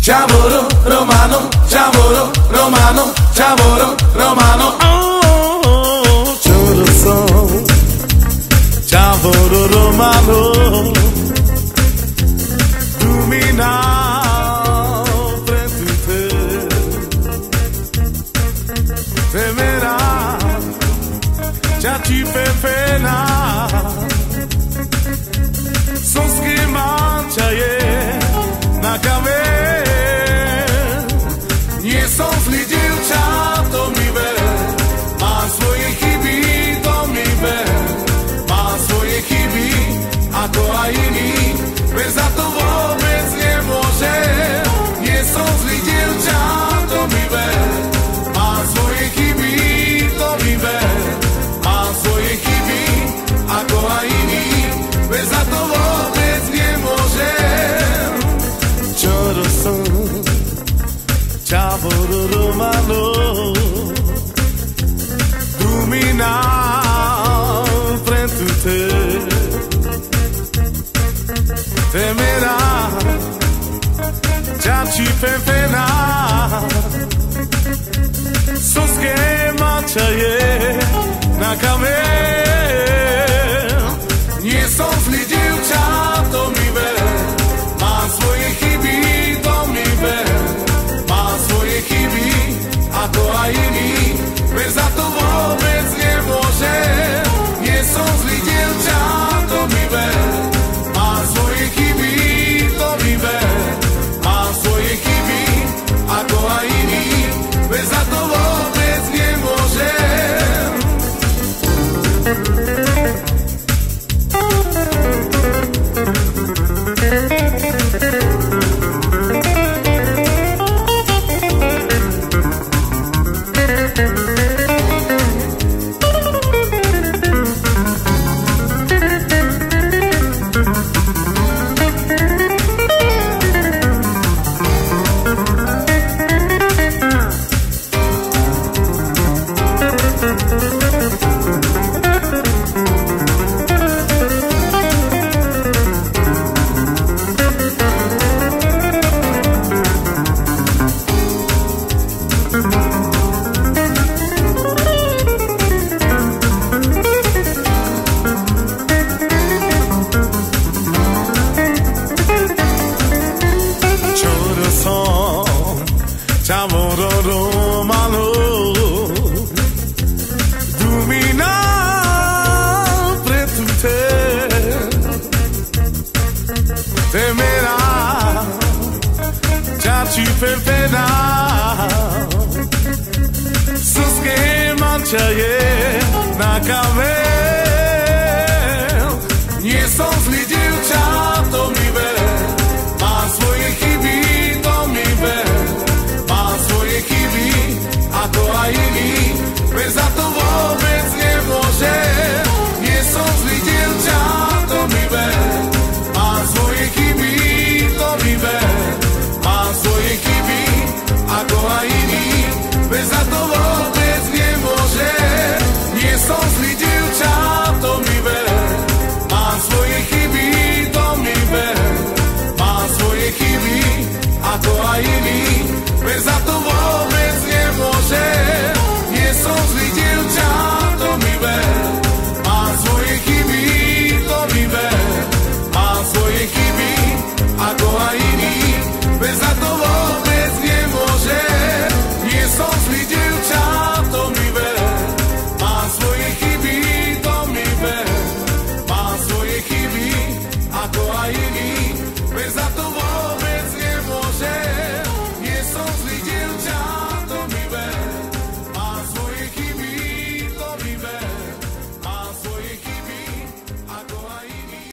Ciavoro romano, ciavoro romano, ciavoro romano. Oh, yo lo soy, ciavoro romano. Lumina frente te, temerá, já te pena. Sos que mancha na cabeça. Nie są zli dziewczat, to mi we. Ma swoje chyby, to mi we. Ma swoje chyby, a to a inni. Bez za to wobec nie może. Nie są zli dziewczat, to mi we. Ma swoje chyby, to mi we. Ma swoje chyby, a to a inni. Bez za to wobec nie może. Cioro są ciavoro romano, domina frente te, temerá, já te pena. Sos que mancha na cabeça. Nie są zli dziewczat, to mi we. Ma swoje chyby, to mi we. Ma swoje chyby, a to a inni. Bez za to wobec nie może. Nie są zli dziewczat, to mi we. Ma swoje chyby, to mi we. Ma swoje chyby, a to a inni. Bez za to wobec nie może. Ciavoro romano, domina preto te, temerá, já te pena. Sos que mancha na cabeça.